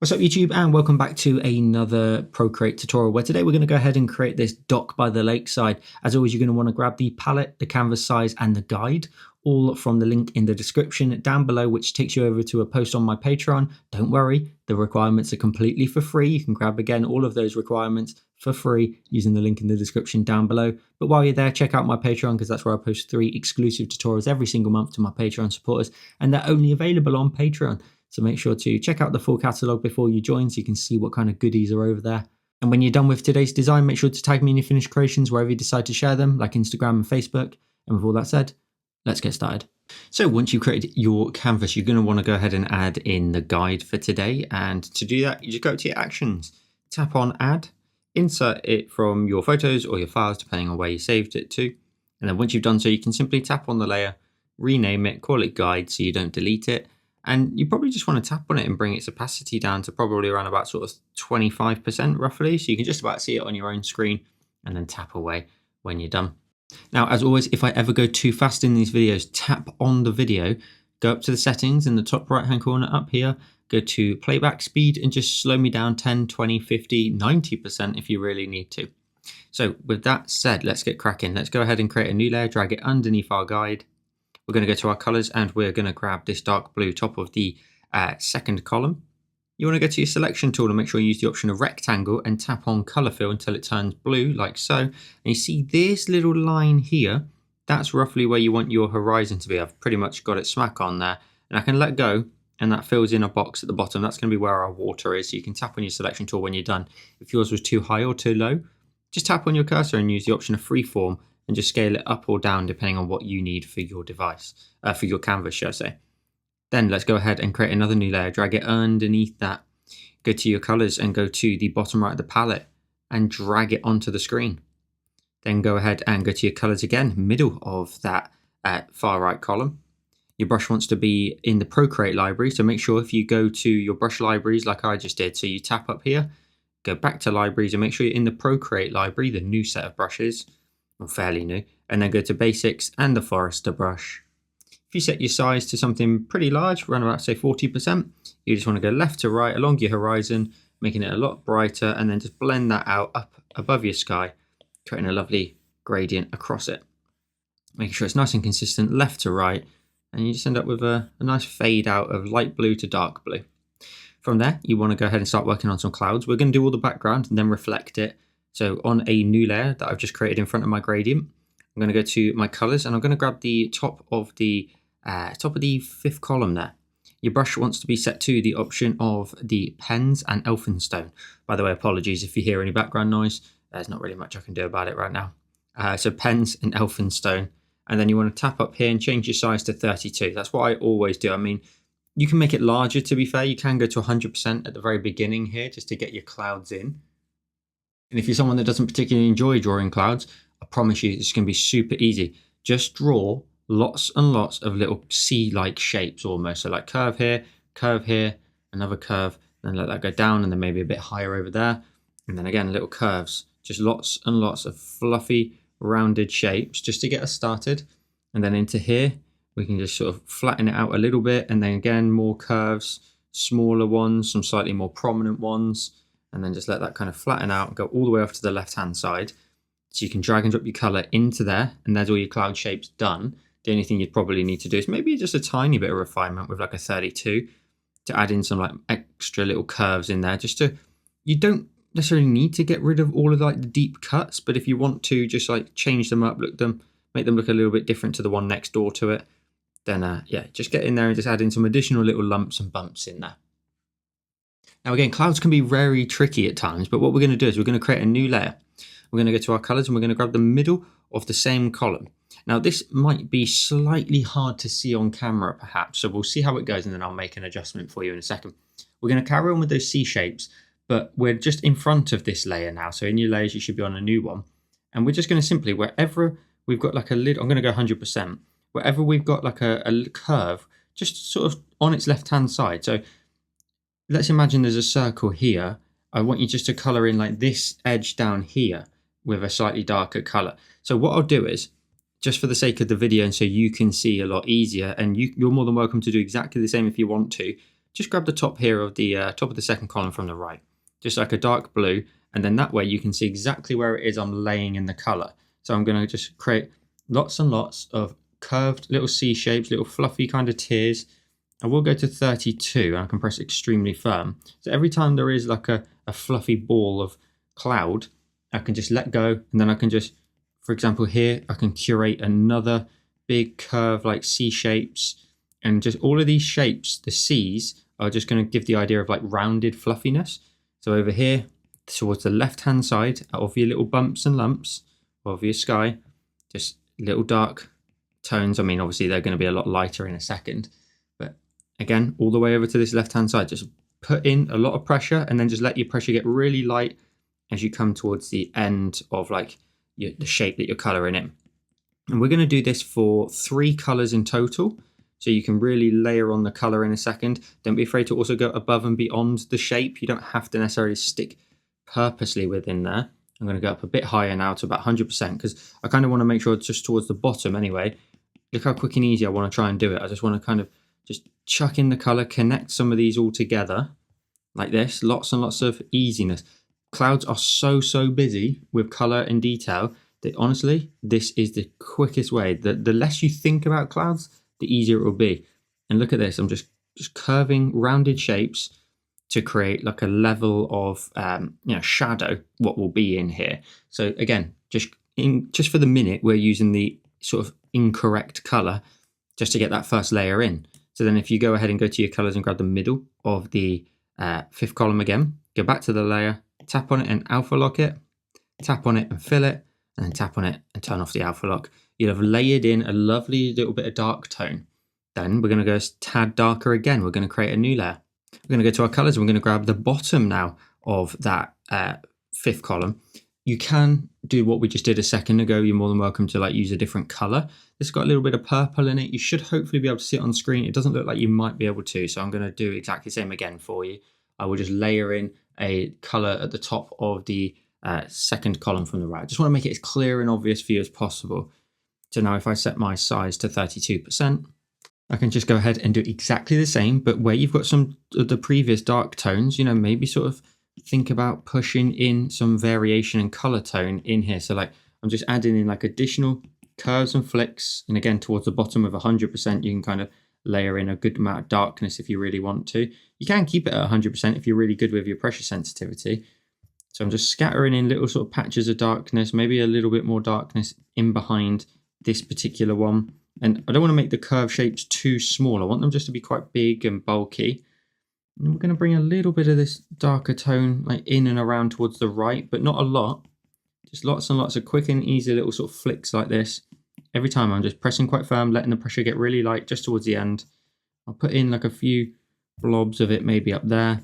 What's up YouTube, and welcome back to another Procreate tutorial where today we're going to go ahead and create this dock by the lakeside. As always, you're going to want to grab the palette, the canvas size and the guide, all from the link in the description down below, which takes you over to a post on my Patreon. Don't worry, the requirements are completely for free. You can grab again all of those requirements for free using the link in the description down below. But while you're there, check out my Patreon because that's where I post 3 exclusive tutorials every single month to my Patreon supporters, and they're only available on Patreon. So make sure to check out the full catalogue before you join so you can see what kind of goodies are over there. And when you're done with today's design, make sure to tag me in your finished creations wherever you decide to share them, like Instagram and Facebook. And with all that said, let's get started. So once you've created your canvas, you're going to want to go ahead and add in the guide for today. And to do that, you just go to your actions, tap on add, insert it from your photos or your files, depending on where you saved it to. And then once you've done so, you can simply tap on the layer, rename it, call it guide so you don't delete it. And you probably just want to tap on it and bring its opacity down to probably around about sort of 25% roughly. So you can just about see it on your own screen and then tap away when you're done. Now, as always, if I ever go too fast in these videos, tap on the video, go up to the settings in the top right hand corner up here, go to playback speed and just slow me down 10, 20, 50, 90% if you really need to. So with that said, let's get cracking. Let's go ahead and create a new layer, drag it underneath our guide. We're going to go to our colors and we're going to grab this dark blue top of the second column. You want to go to your selection tool and make sure you use the option of rectangle and tap on color fill until it turns blue like so. And you see this little line here, that's roughly where you want your horizon to be. I've pretty much got it smack on there, and I can let go and that fills in a box at the bottom. That's going to be where our water is. So you can tap on your selection tool when you're done. If yours was too high or too low, just tap on your cursor and use the option of freeform and just scale it up or down depending on what you need for your device, for your canvas, shall I say. Then let's go ahead and create another new layer, drag it underneath that, go to your colors and go to the bottom right of the palette and drag it onto the screen. Then go ahead and go to your colors again, middle of that far right column. Your brush wants to be in the Procreate library, so make sure if you go to your brush libraries like I just did, so you tap up here, go back to libraries and make sure you're in the Procreate library, the new set of brushes, or fairly new, and then go to basics and the forester brush. If you set your size to something pretty large, around about say 40%, you just want to go left to right along your horizon, making it a lot brighter, and then just blend that out up above your sky, creating a lovely gradient across it. Making sure it's nice and consistent left to right, and you just end up with a nice fade out of light blue to dark blue. From there, you want to go ahead and start working on some clouds. We're going to do all the background and then reflect it. So on a new layer that I've just created in front of my gradient, I'm going to go to my colors and I'm going to grab the top of the fifth column there. Your brush wants to be set to the option of the pens and elphinstone. By the way, apologies if you hear any background noise. There's not really much I can do about it right now. So pens and elphinstone, and then you want to tap up here and change your size to 32. That's what I always do. I mean, you can make it larger, to be fair. You can go to 100% at the very beginning here just to get your clouds in. And if you're someone that doesn't particularly enjoy drawing clouds, I promise you it's going to be super easy. Just draw lots and lots of little sea-like shapes almost. So like curve here, another curve, then let that go down and then maybe a bit higher over there. And then again, little curves. Just lots and lots of fluffy, rounded shapes just to get us started. And then into here, we can just sort of flatten it out a little bit. And then again, more curves, smaller ones, some slightly more prominent ones. And then just let that kind of flatten out and go all the way off to the left-hand side. So you can drag and drop your color into there, and there's all your cloud shapes done. The only thing you'd probably need to do is maybe just a tiny bit of refinement with like a 32 to add in some like extra little curves in there. You don't necessarily need to get rid of all of like the deep cuts, but if you want to just like change them up, make them look a little bit different to the one next door to it, then yeah, just get in there and just add in some additional little lumps and bumps in there. Now again, clouds can be very tricky at times, but what we're going to do is we're going to create a new layer. We're going to go to our colors and we're going to grab the middle of the same column. Now this might be slightly hard to see on camera perhaps, so we'll see how it goes and then I'll make an adjustment for you in a second. We're going to carry on with those C shapes, but we're just in front of this layer now. So in your layers, you should be on a new one. And we're just going to simply, wherever we've got like a lid, I'm going to go 100%. Wherever we've got like a curve, just sort of on its left-hand side. So let's imagine there's a circle here. I want you just to color in like this edge down here with a slightly darker color. So what I'll do is, just for the sake of the video and so you can see a lot easier, and you're more than welcome to do exactly the same if you want to, just grab the top here of the top of the second column from the right, just like a dark blue, and then that way you can see exactly where it is I'm laying in the color. So I'm going to just create lots and lots of curved little C shapes, little fluffy kind of tiers. I will go to 32 and I can press extremely firm. So every time there is like a fluffy ball of cloud, I can just let go, and then I can just, for example here, I can curate another big curve like C shapes, and just all of these shapes, the C's, are just going to give the idea of like rounded fluffiness. So over here, towards the left-hand side of your little bumps and lumps of your sky, just little dark tones. I mean, obviously they're going to be a lot lighter in a second, but again, all the way over to this left-hand side, just put in a lot of pressure, and then just let your pressure get really light as you come towards the end of like the shape that you're coloring in. And we're going to do this for 3 colors in total, so you can really layer on the color in a second. Don't be afraid to also go above and beyond the shape. You don't have to necessarily stick purposely within there. I'm going to go up a bit higher now to about 100%, because I kind of want to make sure it's just towards the bottom anyway. Look how quick and easy I want to try and do it. I just want to kind of just chuck in the color, connect some of these all together like this. Lots and lots of easiness. Clouds are so busy with color and detail that honestly, this is the quickest way. The less you think about clouds, the easier it will be. And look at this, I'm just curving rounded shapes to create like a level of shadow, what will be in here. So again, just for the minute, we're using the sort of incorrect color just to get that first layer in. So then if you go ahead and go to your colors and grab the middle of the 5th column again, go back to the layer, tap on it and alpha lock it, tap on it and fill it, and then tap on it and turn off the alpha lock. You'll have layered in a lovely little bit of dark tone. Then we're going to go a tad darker again. We're going to create a new layer. We're going to go to our colors. We're going to grab the bottom now of that 5th column. You can do what we just did a second ago. You're more than welcome to like use a different color. This has got a little bit of purple in it. You should hopefully be able to see it on screen. It doesn't look like you might be able to, so I'm going to do exactly the same again for you. I will just layer in a color at the top of the 2nd column from the right. I just want to make it as clear and obvious for you as possible. So now if I set my size to 32%, I can just go ahead and do exactly the same, but where you've got some of the previous dark tones, maybe sort of think about pushing in some variation and color tone in here. So like I'm just adding in like additional curves and flicks. And again, towards the bottom of 100%, you can kind of layer in a good amount of darkness if you really want to. You can keep it at 100% if you're really good with your pressure sensitivity. So I'm just scattering in little sort of patches of darkness, maybe a little bit more darkness in behind this particular one. And I don't want to make the curve shapes too small. I want them just to be quite big and bulky. And we're going to bring a little bit of this darker tone like in and around towards the right, but not a lot. Just lots and lots of quick and easy little sort of flicks like this. Every time I'm just pressing quite firm, letting the pressure get really light just towards the end. I'll put in like a few blobs of it maybe up there,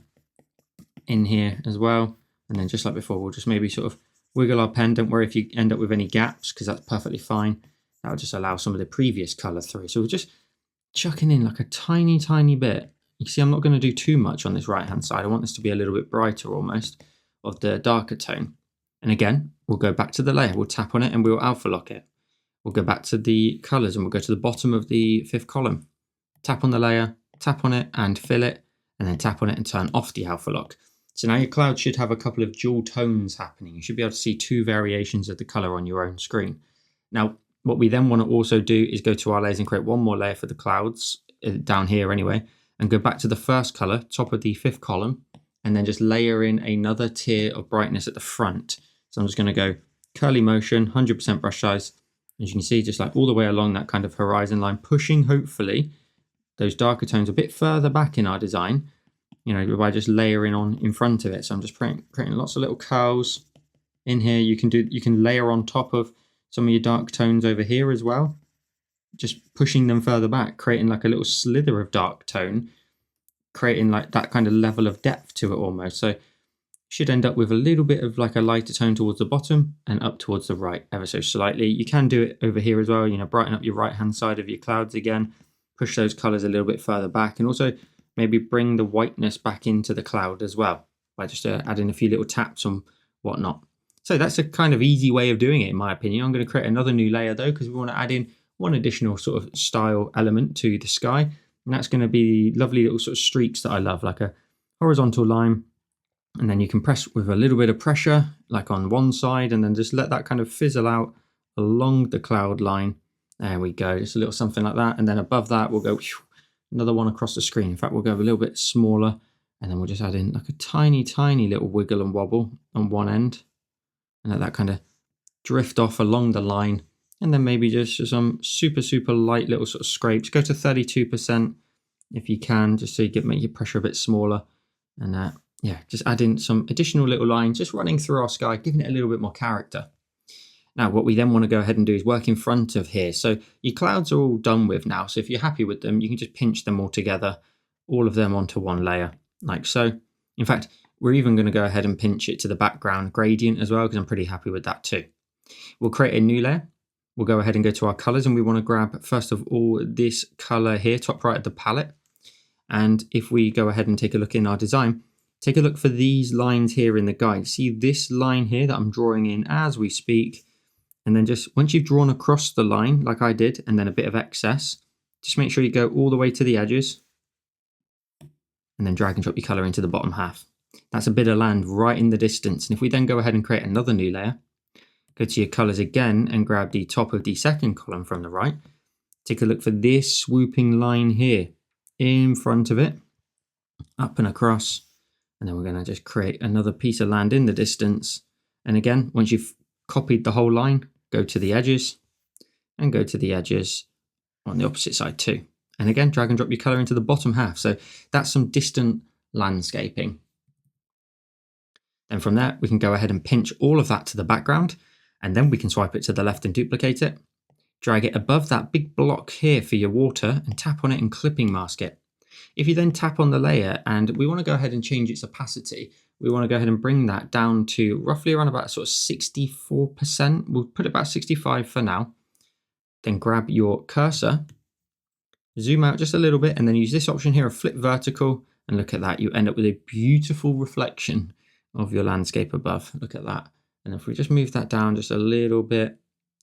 in here as well. And then just like before, we'll just maybe sort of wiggle our pen. Don't worry if you end up with any gaps, because that's perfectly fine. That'll just allow some of the previous color through. So we're just chucking in like a tiny bit. You can see I'm not going to do too much on this right hand side. I want this to be a little bit brighter almost of the darker tone. And again, we'll go back to the layer. We'll tap on it and we'll alpha lock it. We'll go back to the colors and we'll go to the bottom of the 5th column. Tap on the layer, tap on it and fill it, and then tap on it and turn off the alpha lock. So now your cloud should have a couple of dual tones happening. You should be able to see 2 variations of the color on your own screen. Now, what we then want to also do is go to our layers and create one more layer for the clouds down here anyway, and go back to the 1st color, top of the 5th column, and then just layer in another tier of brightness at the front. So I'm just going to go curly motion, 100% brush size. As you can see, just like all the way along that kind of horizon line, pushing hopefully those darker tones a bit further back in our design, by just layering on in front of it. So I'm just creating lots of little curls in here. You can layer on top of some of your dark tones over here as well, just pushing them further back, creating like a little slither of dark tone, creating like that kind of level of depth to it almost. So you should end up with a little bit of like a lighter tone towards the bottom and up towards the right ever so slightly. You can do it over here as well, brighten up your right hand side of your clouds again, push those colors a little bit further back, and also maybe bring the whiteness back into the cloud as well by just adding a few little taps and whatnot. So that's a kind of easy way of doing it in my opinion. I'm going to create another new layer though, because we want to add in one additional sort of style element to the sky. And that's going to be lovely little sort of streaks that I love, like a horizontal line. And then you can press with a little bit of pressure, like on one side, and then just let that kind of fizzle out along the cloud line. There we go, just a little something like that. And then above that, we'll go another one across the screen. In fact, we'll go a little bit smaller, and then we'll just add in like a tiny, tiny little wiggle and wobble on one end. And let that kind of drift off along the line. And then maybe just some super, super light little sort of scrapes. Go to 32% if you can, just so you can make your pressure a bit smaller. And yeah, just add in some additional little lines, just running through our sky, giving it a little bit more character. Now, what we then want to go ahead and do is work in front of here. So your clouds are all done with now. So if you're happy with them, you can just pinch them all together, all of them onto one layer, like so. In fact, we're even going to go ahead and pinch it to the background gradient as well, because I'm pretty happy with that too. We'll create a new layer. We'll go ahead and go to our colors, and we want to grab, first of all, this color here, top right of the palette. And if we go ahead and take a look in our design, take a look for these lines here in the guide. See this line here that I'm drawing in as we speak. And then just once you've drawn across the line, like I did, and then a bit of excess, just make sure you go all the way to the edges and then drag and drop your color into the bottom half. That's a bit of land right in the distance. And if we then go ahead and create another new layer, go to your colors again and grab the top of the second column from the right, take a look for this swooping line here in front of it, up and across. And then we're going to just create another piece of land in the distance. And again, once you've copied the whole line, go to the edges and go to the edges on the opposite side too. And again, drag and drop your color into the bottom half. So that's some distant landscaping. Then from there, we can go ahead and pinch all of that to the background, and then we can swipe it to the left and duplicate it. Drag it above that big block here for your water and tap on it and clipping mask it. If you then tap on the layer and we want to go ahead and change its opacity, we want to go ahead and bring that down to roughly around about sort of 64%. We'll put it about 65 for now. Then grab your cursor, zoom out just a little bit, and then use this option here of flip vertical. And look at that, you end up with a beautiful reflection of your landscape above. Look at that. And if we just move that down just a little bit,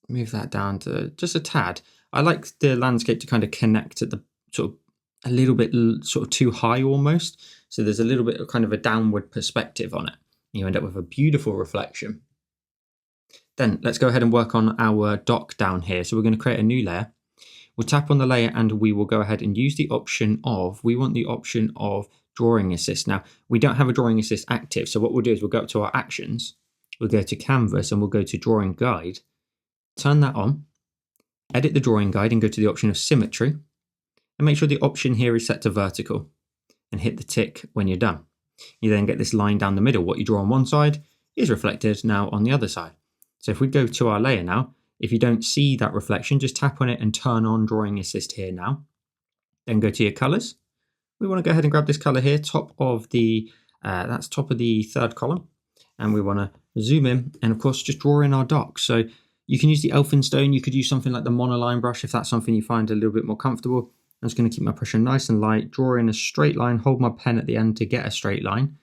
move that down to just a tad. I like the landscape to kind of connect at the sort of a little bit sort of too high almost. So there's a little bit of kind of a downward perspective on it. You end up with a beautiful reflection. Then let's go ahead and work on our dock down here. So we're going to create a new layer. We'll tap on the layer and we will go ahead and use the option of, we want the option of drawing assist. Now we don't have a drawing assist active. So what we'll do is we'll go up to our actions, we'll go to canvas and we'll go to drawing guide, turn that on, edit the drawing guide and go to the option of symmetry. And make sure the option here is set to vertical and hit the tick when you're done. You then get this line down the middle. What you draw on one side is reflected now on the other side. So if we go to our layer now, if you don't see that reflection, just tap on it and turn on drawing assist here now. Then go to your colors. We want to go ahead and grab this color here, top of the, that's top of the third column. And we want to zoom in and of course just draw in our dock. So you can use the Elphinstone. You could use something like the monoline brush if that's something you find a little bit more comfortable. I'm just going to keep my pressure nice and light, draw in a straight line, hold my pen at the end to get a straight line.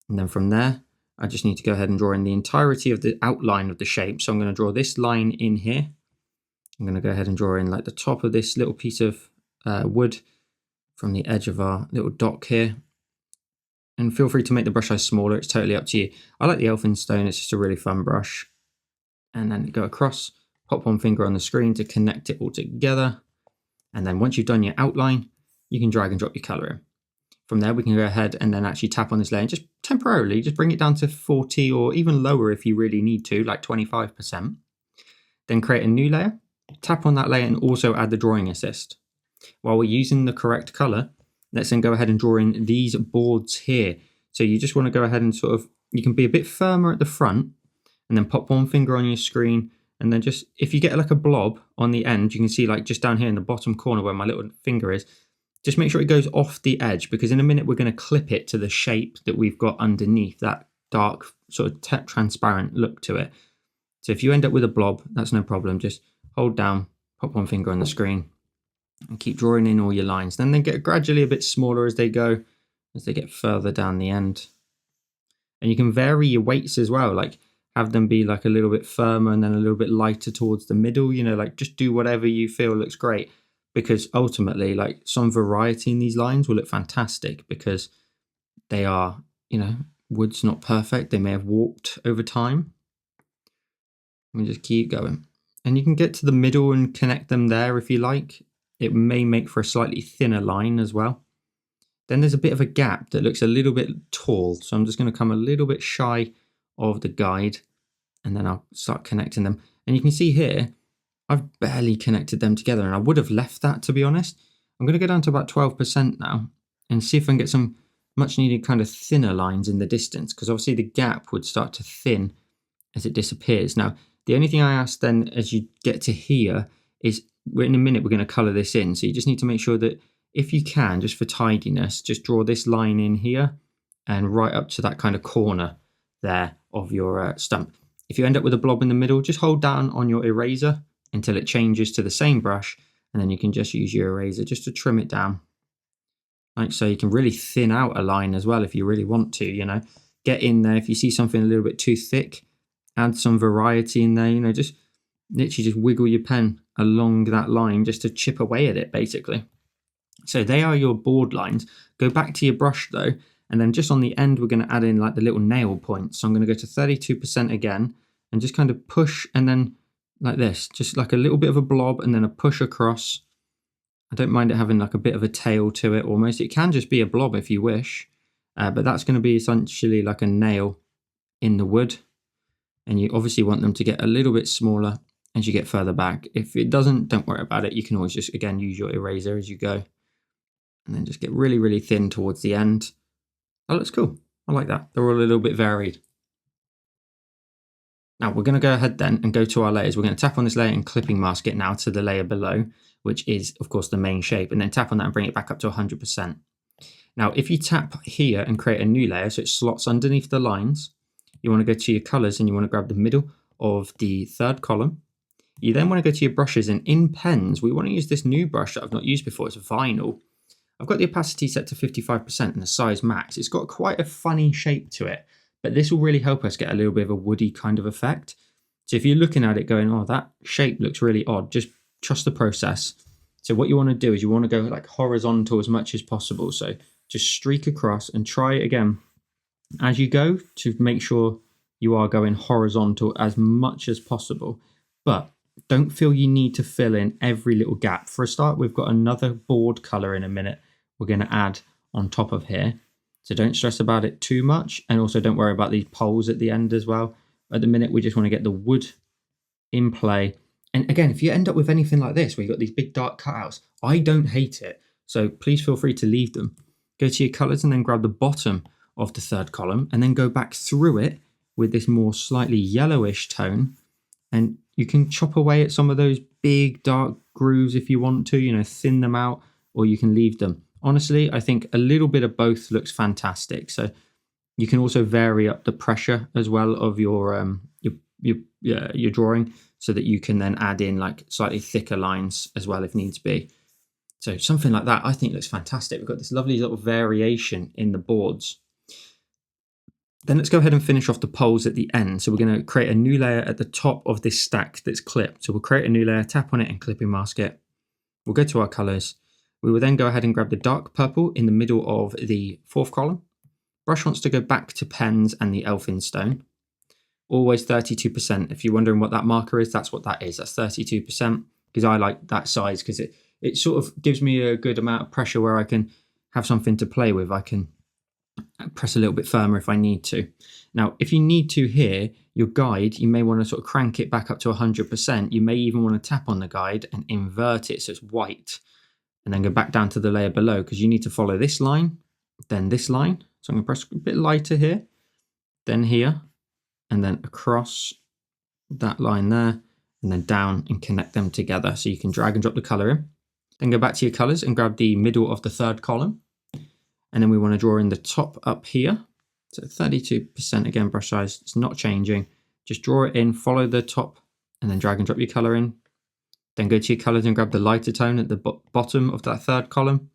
And then from there, I just need to go ahead and draw in the entirety of the outline of the shape. So I'm going to draw this line in here. I'm going to go ahead and draw in like the top of this little piece of wood from the edge of our little dock here. And feel free to make the brush size smaller. It's totally up to you. I like the Elphinstone. It's just a really fun brush. And then go across, pop one finger on the screen to connect it all together. And then once you've done your outline, you can drag and drop your color in. From there, we can go ahead and then actually tap on this layer and just temporarily just bring it down to 40 or even lower if you really need to, like 25%. Then create a new layer, tap on that layer and also add the drawing assist. While we're using the correct color, let's then go ahead and draw in these boards here. So you just want to go ahead and sort of, you can be a bit firmer at the front and then pop one finger on your screen. And then just, if you get like a blob on the end, you can see like just down here in the bottom corner where my little finger is, just make sure it goes off the edge because in a minute we're going to clip it to the shape that we've got underneath, that dark sort of transparent look to it. So if you end up with a blob, that's no problem. Just hold down, pop one finger on the screen and keep drawing in all your lines. Then they get gradually a bit smaller as they go, as they get further down the end. And you can vary your weights as well, like have them be like a little bit firmer and then a little bit lighter towards the middle, you know, like just do whatever you feel looks great. because ultimately, like, some variety in these lines will look fantastic because they are, wood's not perfect. They may have warped over time. Let me just keep going. And you can get to the middle and connect them there if you like. It may make for a slightly thinner line as well. Then there's a bit of a gap that looks a little bit tall. So I'm just going to come a little bit shy of the guide and then I'll start connecting them. And you can see here, I've barely connected them together and I would have left that, to be honest. I'm going to go down to about 12% now and see if I can get some much needed kind of thinner lines in the distance, because obviously the gap would start to thin as it disappears. Now, the only thing I ask then as you get to here is, in a minute we're going to colour this in, so you just need to make sure that if you can, just for tidiness, just draw this line in here and right up to that kind of corner there of your stump. If you end up with a blob in the middle, just hold down on your eraser until it changes to the same brush, and then you can just use your eraser just to trim it down. Like so. You can really thin out a line as well if you really want to, get in there. If you see something a little bit too thick, add some variety in there, just literally just wiggle your pen along that line just to chip away at it, basically. So they are your board lines. Go back to your brush though, and then just on the end, we're going to add in like the little nail points. So I'm going to go to 32% again and just kind of push, and then like this, just like a little bit of a blob and then a push across. I don't mind it having like a bit of a tail to it almost. It can just be a blob if you wish, but that's going to be essentially like a nail in the wood. And you obviously want them to get a little bit smaller as you get further back. If it doesn't, don't worry about it. You can always just, again, use your eraser as you go. And then just get really, really thin towards the end. That looks cool. I like that. They're all a little bit varied. Now we're going to go ahead then and go to our layers. We're going to tap on this layer and clipping mask it now to the layer below, which is, of course, the main shape. And then tap on that and bring it back up to 100%. Now, if you tap here and create a new layer, so it slots underneath the lines, you want to go to your colors and you want to grab the middle of the third column. You then want to go to your brushes, and in pens, we want to use this new brush that I've not used before. It's vinyl. I've got the opacity set to 55% and the size max. It's got quite a funny shape to it, but this will really help us get a little bit of a woody kind of effect. So if you're looking at it going, oh, that shape looks really odd, just trust the process. So what you want to do is you want to go like horizontal as much as possible. So just streak across and try it again as you go to make sure you are going horizontal as much as possible. But don't feel you need to fill in every little gap. For a start, we've got another board color in a minute we're going to add on top of here. So don't stress about it too much. And also don't worry about these poles at the end as well. At the minute, we just want to get the wood in play. And again, if you end up with anything like this, where you've got these big dark cutouts, I don't hate it. So please feel free to leave them. Go to your colors and then grab the bottom of the third column and then go back through it with this more slightly yellowish tone. And you can chop away at some of those big dark grooves if you want to, thin them out, or you can leave them. Honestly, I think a little bit of both looks fantastic. So you can also vary up the pressure as well of your drawing, so that you can then add in like slightly thicker lines as well if needs be. So something like that I think looks fantastic. We've got this lovely little variation in the boards. Then let's go ahead and finish off the poles at the end. So we're going to create a new layer at the top of this stack that's clipped. So we'll create a new layer, tap on it and clipping mask it. We'll go to our colors. We will then go ahead and grab the dark purple in the middle of the fourth column. Brush wants to go back to pens and the elphinstone. Always 32%. If you're wondering what that marker is, that's what that is. That's 32%, because I like that size because it sort of gives me a good amount of pressure where I can have something to play with. I can press a little bit firmer if I need to. Now, if you need to here, your guide, you may want to sort of crank it back up to 100%. You may even want to tap on the guide and invert it so it's white, and then go back down to the layer below, because you need to follow this line, then this line. So I'm going to press a bit lighter here, then here, and then across that line there, and then down and connect them together. So you can drag and drop the color in. Then go back to your colors and grab the middle of the third column. And then we want to draw in the top up here. So 32% again, brush size, it's not changing. Just draw it in, follow the top, and then drag and drop your color in. Then go to your colors and grab the lighter tone at the bottom of that third column.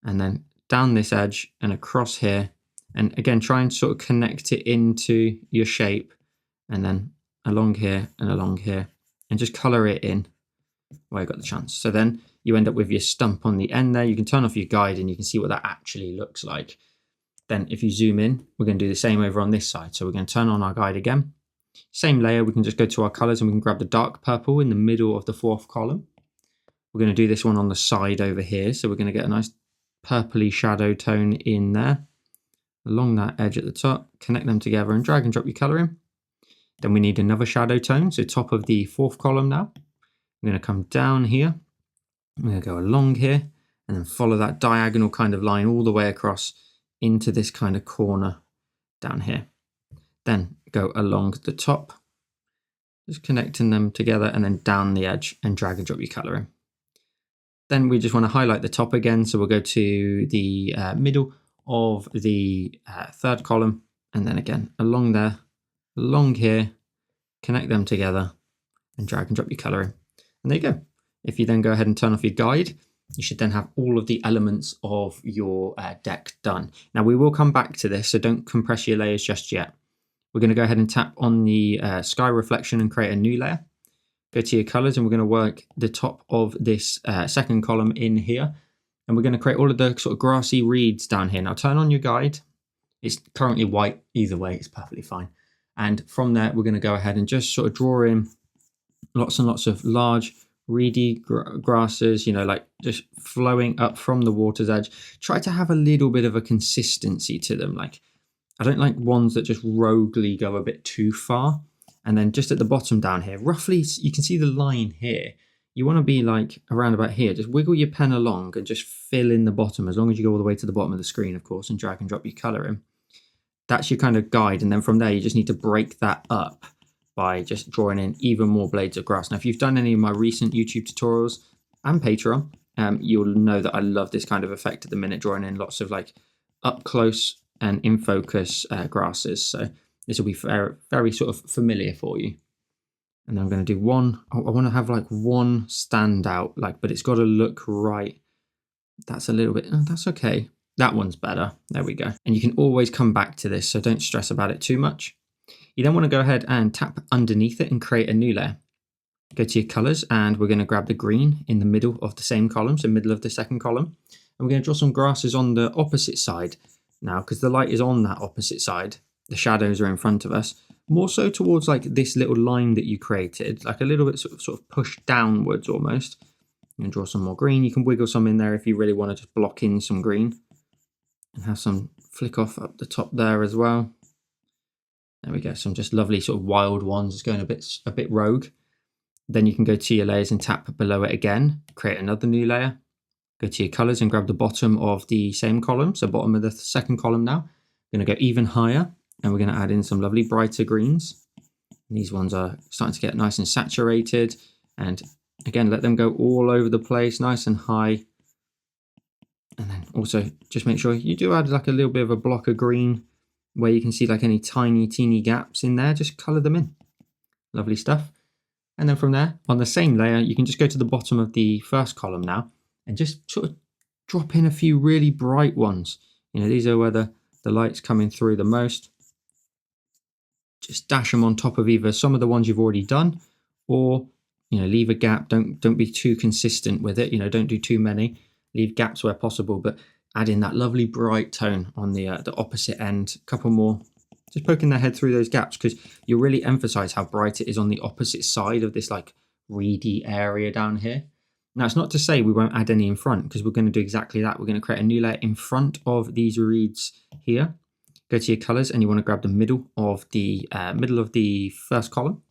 And then down this edge and across here. And again, try and sort of connect it into your shape. And then along here and along here. And just color it in while you got the chance. So then you end up with your stump on the end there. You can turn off your guide and you can see what that actually looks like. Then if you zoom in, we're going to do the same over on this side. So we're going to turn on our guide again. Same layer, we can just go to our colors and we can grab the dark purple in the middle of the 4th column. We're going to do this one on the side over here. So we're going to get a nice purpley shadow tone in there, along that edge at the top, connect them together and drag and drop your color in. Then we need another shadow tone. So top of the 4th column now. I'm going to come down here. I'm going to go along here and then follow that diagonal kind of line all the way across into this kind of corner down here. Then go along the top, just connecting them together and then down the edge and drag and drop your color in. Then we just want to highlight the top again. So we'll go to the middle of the 3rd column and then again along there, along here, connect them together and drag and drop your color in. And there you go. If you then go ahead and turn off your guide, you should then have all of the elements of your deck done. Now we will come back to this, so don't compress your layers just yet. We're going to go ahead and tap on the sky reflection and create a new layer. Go to your colors and we're going to work the top of this 2nd column in here. And we're going to create all of the sort of grassy reeds down here. Now turn on your guide. It's currently white. Either way, it's perfectly fine. And from there, we're going to go ahead and just sort of draw in lots and lots of large reedy grasses, you know, like just flowing up from the water's edge. Try to have a little bit of a consistency to them. Like, I don't like ones that just roguely go a bit too far. And then just at the bottom down here, roughly, you can see the line here. You want to be like around about here. Just wiggle your pen along and just fill in the bottom, as long as you go all the way to the bottom of the screen, of course, and drag and drop your color in. That's your kind of guide. And then from there, you just need to break that up by just drawing in even more blades of grass. Now, if you've done any of my recent YouTube tutorials and Patreon, you'll know that I love this kind of effect at the minute, drawing in lots of like up close and in focus grasses. So this will be very, very sort of familiar for you. And then I'm going to do one. I want to have like one stand out, like, but it's got to look right. That's a little bit, that's okay. That one's better. There we go. And you can always come back to this, so don't stress about it too much. You then want to go ahead and tap underneath it and create a new layer. Go to your colors and we're going to grab the green in the middle of the same column, so middle of the 2nd column. And we're going to draw some grasses on the opposite side now, because the light is on that opposite side. The shadows are in front of us, more so towards like this little line that you created, like a little bit sort of pushed downwards almost. You can draw some more green. You can wiggle some in there if you really want to just block in some green and have some flick off up the top there as well. There we go. Some just lovely sort of wild ones. It's going a bit rogue. Then you can go to your layers and tap below it again, create another new layer. Go to your colors and grab the bottom of the same column. So bottom of the 2nd column now. We're going to go even higher and we're going to add in some lovely brighter greens. And these ones are starting to get nice and saturated. And again, let them go all over the place, nice and high. And then also just make sure you do add like a little bit of a block of green where you can see like any tiny, teeny gaps in there. Just color them in. Lovely stuff. And then from there, on the same layer, you can just go to the bottom of the 1st column now and just sort of drop in a few really bright ones. You know, these are where the light's coming through the most. Just dash them on top of either some of the ones you've already done, or, you know, leave a gap. Don't be too consistent with it. You know, don't do too many. Leave gaps where possible, but add in that lovely bright tone on the opposite end. A couple more, just poking their head through those gaps, because you'll really emphasize how bright it is on the opposite side of this like reedy area down here. Now, it's not to say we won't add any in front, because we're going to do exactly that. We're going to create a new layer in front of these reeds here. Go to your colors and you want to grab the middle of the 1st column.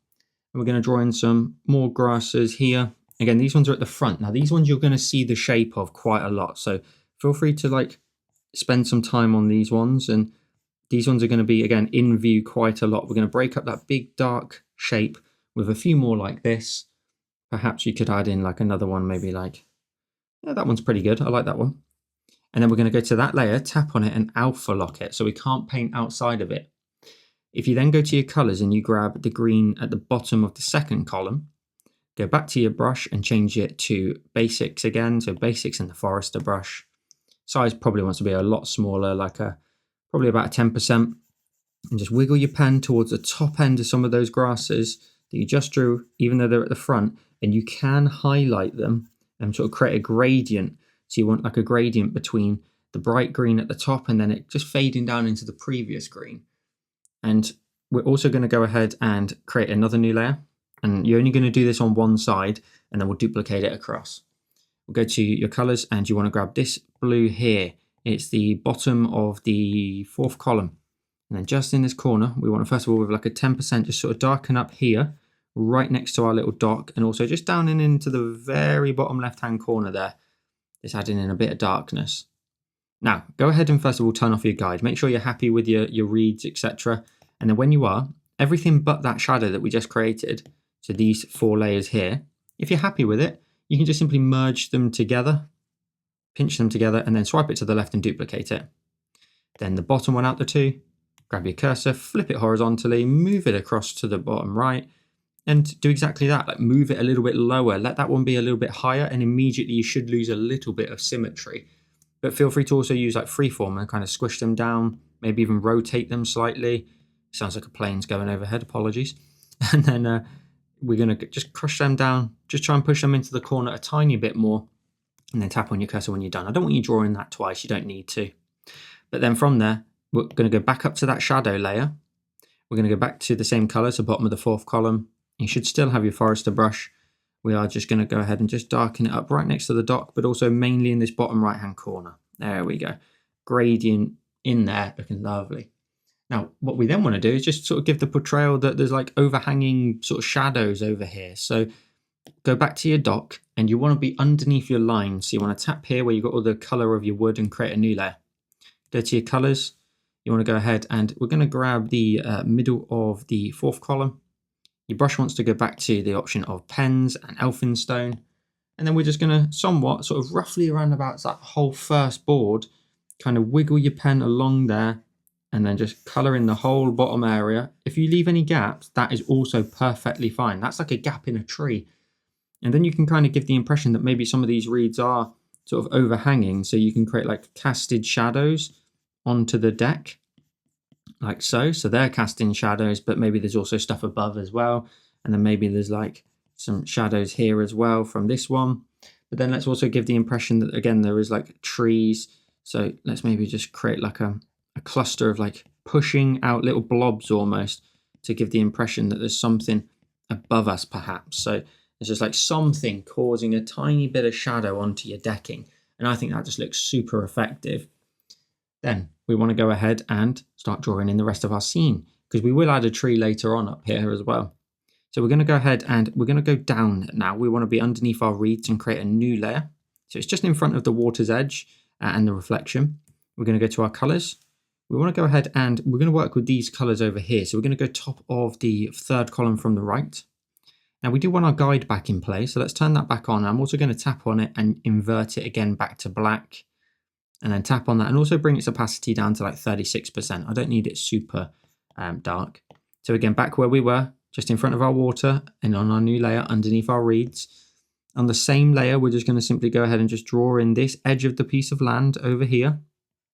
And we're going to draw in some more grasses here. Again, these ones are at the front. Now, these ones you're going to see the shape of quite a lot. So feel free to like spend some time on these ones. And these ones are going to be, again, in view quite a lot. We're going to break up that big dark shape with a few more like this. Perhaps you could add in like another one, maybe like, yeah, that one's pretty good. I like that one. And then we're going to go to that layer, tap on it and alpha lock it. So we can't paint outside of it. If you then go to your colors and you grab the green at the bottom of the 2nd column, go back to your brush and change it to basics again. So basics in the Forester brush. Size probably wants to be a lot smaller, like probably about 10%. And just wiggle your pen towards the top end of some of those grasses that you just drew, even though they're at the front. And you can highlight them sort of create a gradient. So you want like a gradient between the bright green at the top and then it just fading down into the previous green. And we're also going to go ahead and create another new layer. And you're only going to do this on one side, and then we'll duplicate it across. We'll go to your colors, and you want to grab this blue here. It's the bottom of the 4th column. And then just in this corner, we want to first of all with like a 10% just sort of darken up here, right next to our little dock, and also just down and into the very bottom left-hand corner there. Just adding in a bit of darkness. Now, go ahead and first of all turn off your guide. Make sure you're happy with your reeds, etc. And then when you are, everything but that shadow that we just created, so these 4 layers here, if you're happy with it, you can just simply merge them together, pinch them together, and then swipe it to the left and duplicate it. Then the bottom one out the 2, grab your cursor, flip it horizontally, move it across to the bottom right, and do exactly that. Like move it a little bit lower, let that one be a little bit higher, and immediately you should lose a little bit of symmetry. But feel free to also use like freeform and kind of squish them down, maybe even rotate them slightly. Sounds like a plane's going overhead, apologies. And then we're going to just crush them down, just try and push them into the corner a tiny bit more, and then tap on your cursor when you're done. I don't want you drawing that twice, you don't need to. But then from there, we're going to go back up to that shadow layer. We're going to go back to the same color, so bottom of the 4th column. You should still have your forester brush. We are just going to go ahead and just darken it up right next to the dock, but also mainly in this bottom right-hand corner. There we go. Gradient in there, looking lovely. Now, what we then want to do is just sort of give the portrayal that there's like overhanging sort of shadows over here. So go back to your dock and you want to be underneath your line. So you want to tap here where you've got all the color of your wood and create a new layer. Go to your colors. You want to go ahead and we're going to grab the middle of the 4th column. Your brush wants to go back to the option of pens and elphinstone. And then we're just going to somewhat sort of roughly around about that whole first board, kind of wiggle your pen along there and then just color in the whole bottom area. If you leave any gaps, that is also perfectly fine. That's like a gap in a tree. And then you can kind of give the impression that maybe some of these reeds are sort of overhanging. So you can create like casted shadows onto the deck. Like so. So they're casting shadows, but maybe there's also stuff above as well. And then maybe there's like some shadows here as well from this one. But then let's also give the impression that, again, there is like trees. So let's maybe just create like a cluster of like pushing out little blobs almost to give the impression that there's something above us perhaps. So it's just like something causing a tiny bit of shadow onto your decking. And I think that just looks super effective. Then we want to go ahead and start drawing in the rest of our scene because we will add a tree later on up here as well. So we're going to go ahead and we're going to go down now. We want to be underneath our reeds and create a new layer. So it's just in front of the water's edge and the reflection. We're going to go to our colors. We want to go ahead and we're going to work with these colors over here. So we're going to go top of the 3rd column from the right. Now we do want our guide back in place. So let's turn that back on. I'm also going to tap on it and invert it again back to black. And then tap on that and also bring its opacity down to like 36%. I don't need it super dark. So again, back where we were, just in front of our water and on our new layer underneath our reeds. On the same layer, we're just going to simply go ahead and just draw in this edge of the piece of land over here.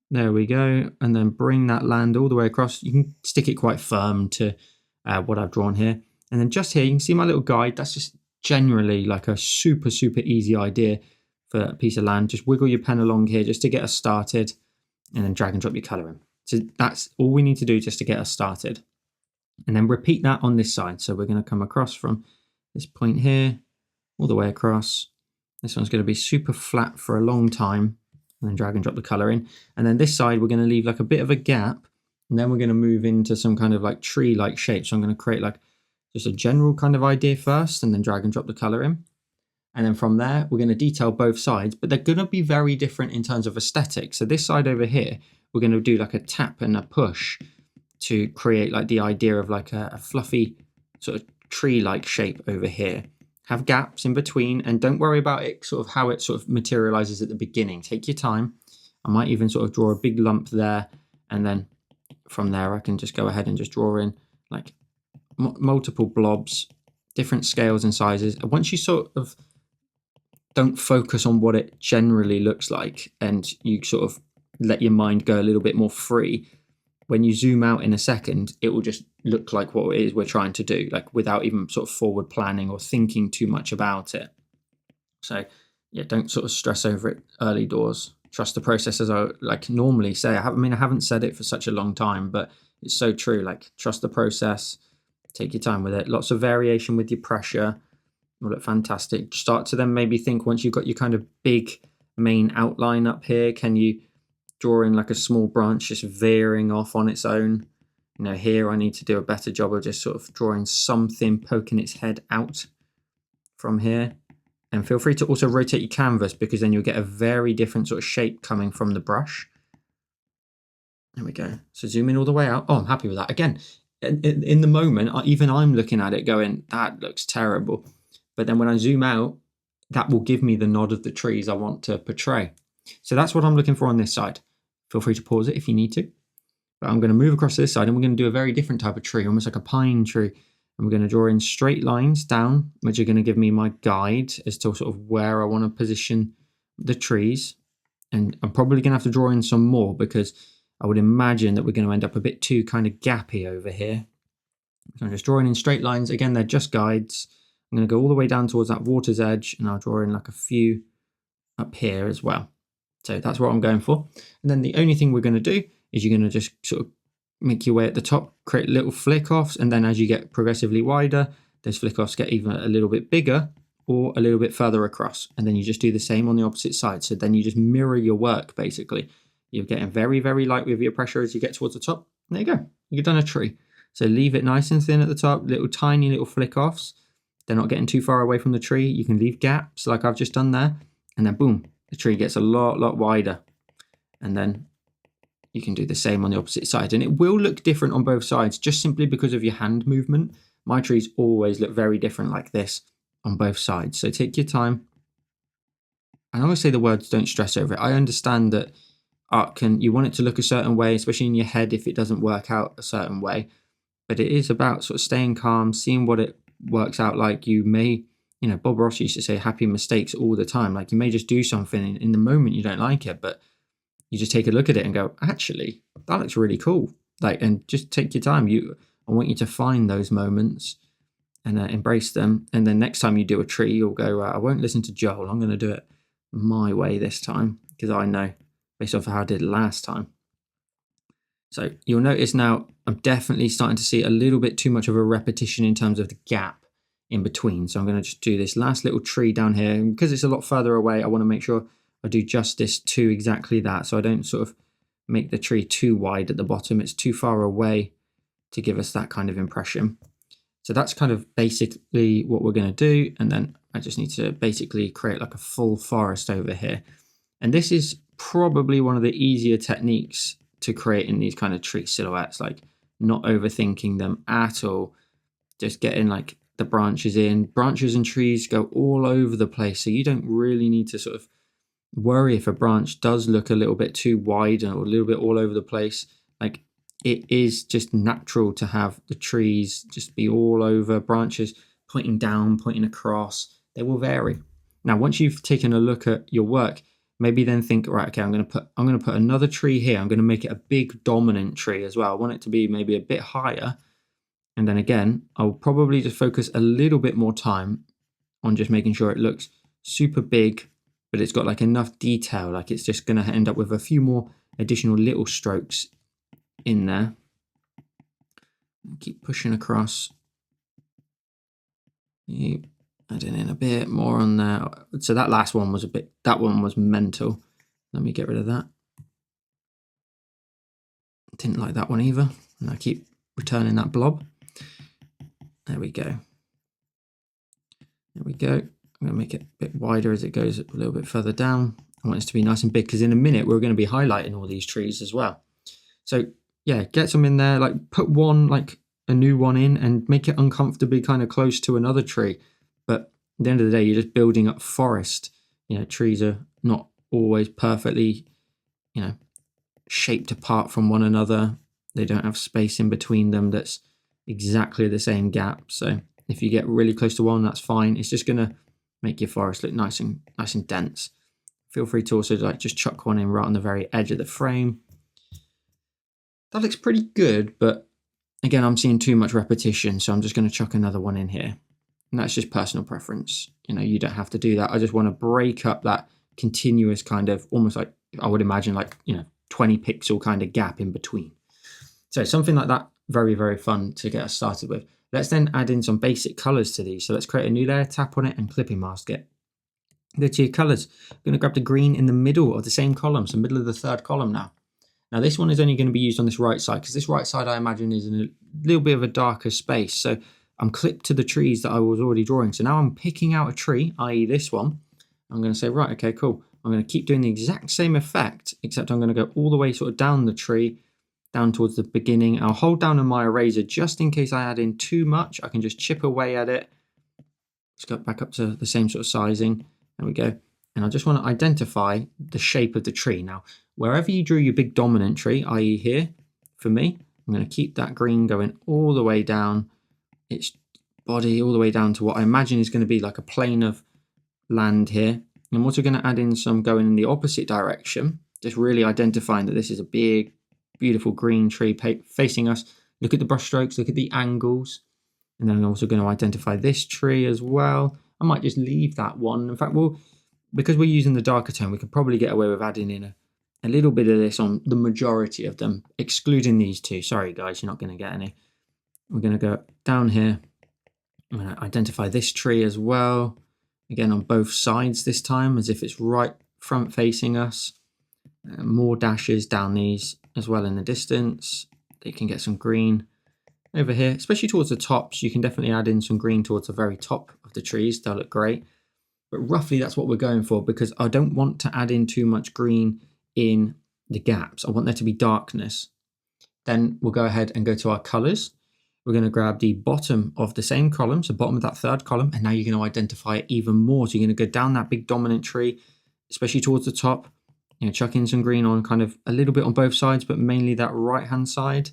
There we go. And then bring that land all the way across. You can stick it quite firm to what I've drawn here. And then just here, you can see my little guide. That's just generally like a super, super easy idea for a piece of land. Just wiggle your pen along here just to get us started and then drag and drop your color in. So that's all we need to do just to get us started. And then repeat that on this side. So we're going to come across from this point here all the way across. This one's going to be super flat for a long time and then drag and drop the color in. And then this side, we're going to leave like a bit of a gap and then we're going to move into some kind of like tree-like shape. So I'm going to create like just a general kind of idea first and then drag and drop the color in. And then from there, we're going to detail both sides, but they're going to be very different in terms of aesthetic. So this side over here, we're going to do like a tap and a push to create like the idea of like a fluffy sort of tree-like shape over here. Have gaps in between and don't worry about it, sort of how it sort of materializes at the beginning. Take your time. I might even sort of draw a big lump there. And then from there, I can just go ahead and just draw in like multiple blobs, different scales and sizes. And once you sort of don't focus on what it generally looks like and you sort of let your mind go a little bit more free, when you zoom out in a second, it will just look like what it is we're trying to do, like without even sort of forward planning or thinking too much about it. So yeah, don't sort of stress over it early doors. Trust the process, as I like normally say. I haven't said it for such a long time, but it's so true. Like, trust the process, take your time with it. Lots of variation with your pressure will look fantastic. Start to then maybe think, once you've got your kind of big main outline up here, can you draw in like a small branch just veering off on its own? You know, here I need to do a better job of just sort of drawing something poking its head out from here. And feel free to also rotate your canvas, because then you'll get a very different sort of shape coming from the brush. There we go. So zoom in all the way out. Oh, I'm happy with that. Again, in the moment, even I'm looking at it going, that looks terrible. But then when I zoom out, that will give me the nod of the trees I want to portray. So that's what I'm looking for on this side. Feel free to pause it if you need to. But I'm going to move across to this side, and we're going to do a very different type of tree, almost like a pine tree. And we're going to draw in straight lines down, which are going to give me my guide as to sort of where I want to position the trees. And I'm probably going to have to draw in some more, because I would imagine that we're going to end up a bit too kind of gappy over here. So I'm just drawing in straight lines. Again, they're just guides. I'm going to go all the way down towards that water's edge, and I'll draw in like a few up here as well. So that's what I'm going for. And then the only thing we're going to do is you're going to just sort of make your way at the top, create little flick offs, and then as you get progressively wider, those flick offs get even a little bit bigger or a little bit further across. And then you just do the same on the opposite side. So then you just mirror your work, basically. You're getting very, very light with your pressure as you get towards the top. There you go. You've done a tree. So leave it nice and thin at the top, little tiny little flick offs. They're not getting too far away from the tree. You can leave gaps like I've just done there. And then boom, the tree gets a lot wider. And then you can do the same on the opposite side. And it will look different on both sides, just simply because of your hand movement. My trees always look very different like this on both sides. So take your time. And I always say the words, don't stress over it. I understand that art you want it to look a certain way, especially in your head if it doesn't work out a certain way. But it is about sort of staying calm, seeing what it works out like. You may, Bob Ross used to say happy mistakes all the time. Like, you may just do something in the moment you don't like it, but you just take a look at it and go, actually, that looks really cool. Like, and just take your time. I want you to find those moments and embrace them. And then next time you do a tree, you'll go, I won't listen to Joel. I'm going to do it my way this time, because I know based off of how I did last time. So you'll notice now I'm definitely starting to see a little bit too much of a repetition in terms of the gap in between. So I'm going to just do this last little tree down here. And because it's a lot further away, I want to make sure I do justice to exactly that. So I don't sort of make the tree too wide at the bottom. It's too far away to give us that kind of impression. So that's kind of basically what we're going to do. And then I just need to basically create like a full forest over here. And this is probably one of the easier techniques to create in these kind of tree silhouettes, like not overthinking them at all. Just getting like the branches in. Branches and trees go all over the place. So you don't really need to sort of worry if a branch does look a little bit too wide or a little bit all over the place. Like, it is just natural to have the trees just be all over, branches pointing down, pointing across. They will vary. Now, once you've taken a look at your work, maybe then think, right, okay, I'm going to put another tree here. I'm going to make it a big dominant tree as well. I want it to be maybe a bit higher. And then again, I'll probably just focus a little bit more time on just making sure it looks super big, but it's got like enough detail. Like, it's just going to end up with a few more additional little strokes in there. Keep pushing across. Keep adding in a bit more on there. So that last one was that one was mental. Let me get rid of that. Didn't like that one either. And I keep returning that blob. There we go. There we go. I'm going to make it a bit wider as it goes a little bit further down. I want this to be nice and big, because in a minute we're going to be highlighting all these trees as well. So yeah, get some in there, like put one, like a new one in, and make it uncomfortably kind of close to another tree. But at the end of the day, you're just building up forest. Trees are not always perfectly, shaped apart from one another. They don't have space in between them that's exactly the same gap. So if you get really close to one, that's fine. It's just going to make your forest look nice and dense. Feel free to also like just chuck one in right on the very edge of the frame. That looks pretty good, but again, I'm seeing too much repetition, so I'm just going to chuck another one in here. And that's just personal preference. You know, you don't have to do that. I just want to break up that continuous kind of, almost like, I would imagine like, 20 pixel kind of gap in between. So something like that, very, very fun to get us started with. Let's then add in some basic colors to these. So let's create a new layer, tap on it and clipping mask it. Go to your colors. I'm going to grab the green in the middle of the same column, so middle of the third column now. Now this one is only going to be used on this right side, because this right side I imagine is in a little bit of a darker space. So I'm clipped to the trees that I was already drawing. So now I'm picking out a tree, i.e. this one. I'm going to say, right, okay, cool. I'm going to keep doing the exact same effect, except I'm going to go all the way sort of down the tree, down towards the beginning. I'll hold down on my eraser just in case I add in too much. I can just chip away at it. Let's go back up to the same sort of sizing. There we go. And I just want to identify the shape of the tree. Now, wherever you drew your big dominant tree, i.e. here, for me, I'm going to keep that green going all the way down its body, all the way down to what I imagine is going to be like a plane of land here. I'm also going to add in some going in the opposite direction, just really identifying that this is a big, beautiful green tree facing us. Look at the brush strokes, look at the angles. And then I'm also going to identify this tree as well. I might just leave that one. In fact, because we're using the darker tone, we could probably get away with adding in a little bit of this on the majority of them, excluding these two. Sorry, guys, you're not going to get any. We're going to go down here. I'm going to identify this tree as well. Again, on both sides this time, as if it's right front facing us. More dashes down these as well in the distance. You can get some green over here, especially towards the tops. You can definitely add in some green towards the very top of the trees. They'll look great. But roughly that's what we're going for, because I don't want to add in too much green in the gaps. I want there to be darkness. Then we'll go ahead and go to our colors. We're going to grab the bottom of the same column, so bottom of that third column, and now you're going to identify it even more. So you're going to go down that big dominant tree, especially towards the top, chuck in some green on kind of a little bit on both sides, but mainly that right-hand side.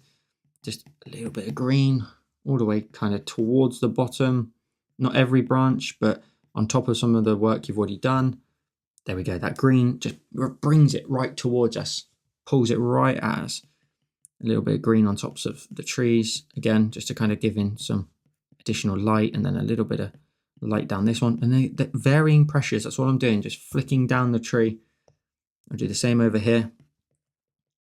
Just a little bit of green all the way kind of towards the bottom. Not every branch, but on top of some of the work you've already done. There we go. That green just brings it right towards us, pulls it right at us. A little bit of green on tops of the trees, again, just to kind of give in some additional light, and then a little bit of light down this one. And the varying pressures, that's all I'm doing, just flicking down the tree. I'll do the same over here.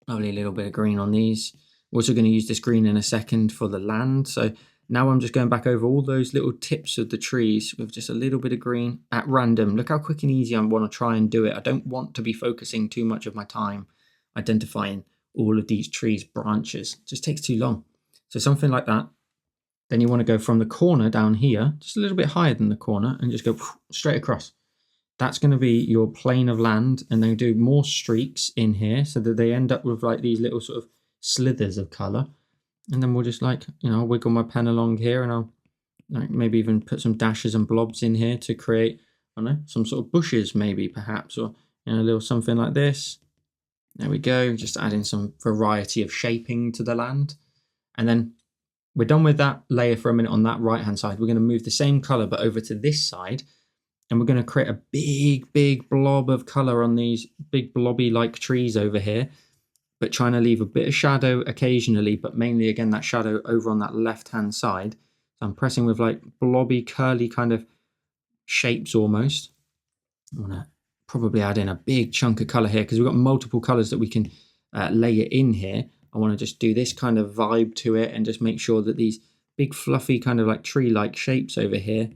Lovely little bit of green on these. We're also going to use this green in a second for the land. So now I'm just going back over all those little tips of the trees with just a little bit of green at random. Look how quick and easy I want to try and do it. I don't want to be focusing too much of my time identifying all of these trees' branches. It just takes too long. So something like that. Then you want to go from the corner down here, just a little bit higher than the corner, and just go straight across. That's going to be your plane of land, and then do more streaks in here so that they end up with like these little sort of slithers of color. And then we'll just wiggle my pen along here, and I'll maybe even put some dashes and blobs in here to create, I don't know, some sort of bushes maybe perhaps, or a little something like this. There we go, just adding some variety of shaping to the land. And then we're done with that layer for a minute on that right hand side. We're going to move the same color but over to this side, and we're going to create a big blob of color on these big blobby like trees over here, but trying to leave a bit of shadow occasionally, but mainly again that shadow over on that left hand side. So I'm pressing with like blobby curly kind of shapes almost. I want to probably add in a big chunk of color here because we've got multiple colors that we can layer in here. I want to just do this kind of vibe to it and just make sure that these big fluffy kind of like tree-like shapes over here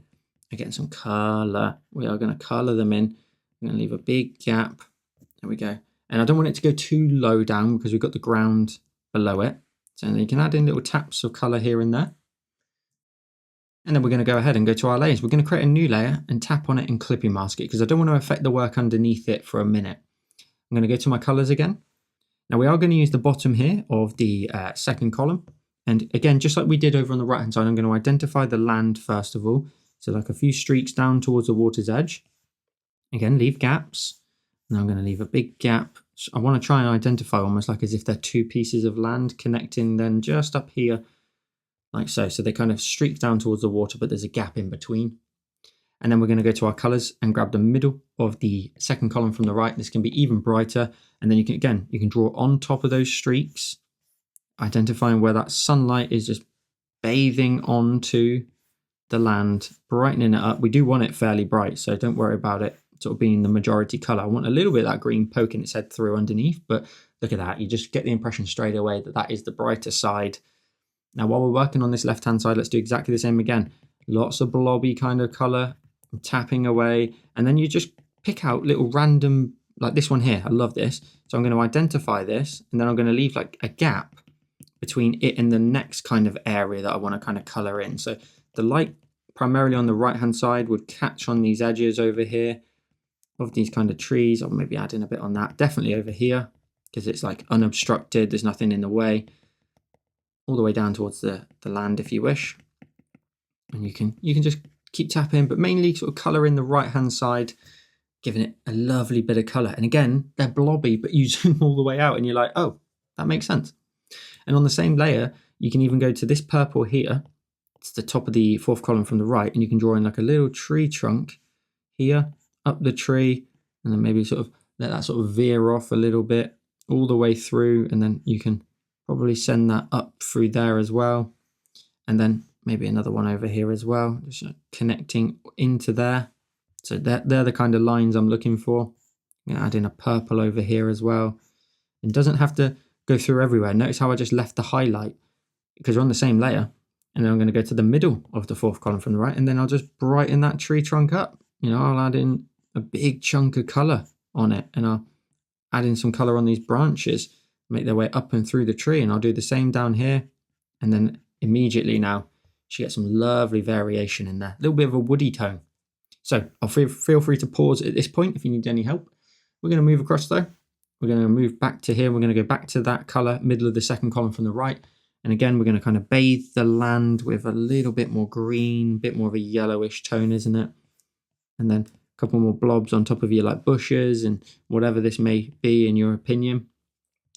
are getting some color. We are going to color them in. I'm going to leave a big gap. There we go. And I don't want it to go too low down because we've got the ground below it. So you can add in little taps of color here and there. And then we're going to go ahead and go to our layers. We're going to create a new layer and tap on it and clipping mask it because I don't want to affect the work underneath it for a minute. I'm going to go to my colors again. Now we are going to use the bottom here of the second column. And again, just like we did over on the right hand side, I'm going to identify the land first of all. So like a few streaks down towards the water's edge. Again, leave gaps. And I'm going to leave a big gap. So I want to try and identify almost like as if they're two pieces of land connecting then just up here. Like so. So they kind of streak down towards the water, but there's a gap in between. And then we're going to go to our colors and grab the middle of the second column from the right. This can be even brighter. And then you can draw on top of those streaks, identifying where that sunlight is just bathing onto the land, brightening it up. We do want it fairly bright, so don't worry about it sort of being the majority color. I want a little bit of that green poking its head through underneath, but look at that. You just get the impression straight away that that is the brighter side. Now, while we're working on this left-hand side, let's do exactly the same again. Lots of blobby kind of color, tapping away, and then you just pick out little random, like this one here. I love this. So I'm going to identify this, and then I'm going to leave like a gap between it and the next kind of area that I want to kind of color in. So the light primarily on the right-hand side would catch on these edges over here of these kind of trees. I'll maybe add in a bit on that. Definitely over here, because it's like unobstructed. There's nothing in the way. All the way down towards the land if you wish. And you can just keep tapping, but mainly sort of color in the right-hand side, giving it a lovely bit of color. And again, they're blobby, but you zoom all the way out and you're like, oh, that makes sense. And on the same layer, you can even go to this purple here. It's the top of the fourth column from the right, and you can draw in like a little tree trunk here, up the tree, and then maybe sort of let that sort of veer off a little bit all the way through, and then you can probably send that up through there as well. And then maybe another one over here as well, just connecting into there. So they're the kind of lines I'm looking for. I'm going to add in a purple over here as well. It doesn't have to go through everywhere. Notice how I just left the highlight because we're on the same layer. And then I'm going to go to the middle of the fourth column from the right, and then I'll just brighten that tree trunk up. You know, I'll add in a big chunk of color on it, and I'll add in some color on these branches, make their way up and through the tree, and I'll do the same down here. And then immediately now you get some lovely variation in there, a little bit of a woody tone. So I'll feel free to pause at this point if you need any help. We're going to move across though. We're going to move back to here. We're going to go back to that color, middle of the second column from the right. And again, we're going to kind of bathe the land with a little bit more green, a bit more of a yellowish tone, isn't it? And then a couple more blobs on top of your like bushes and whatever this may be in your opinion.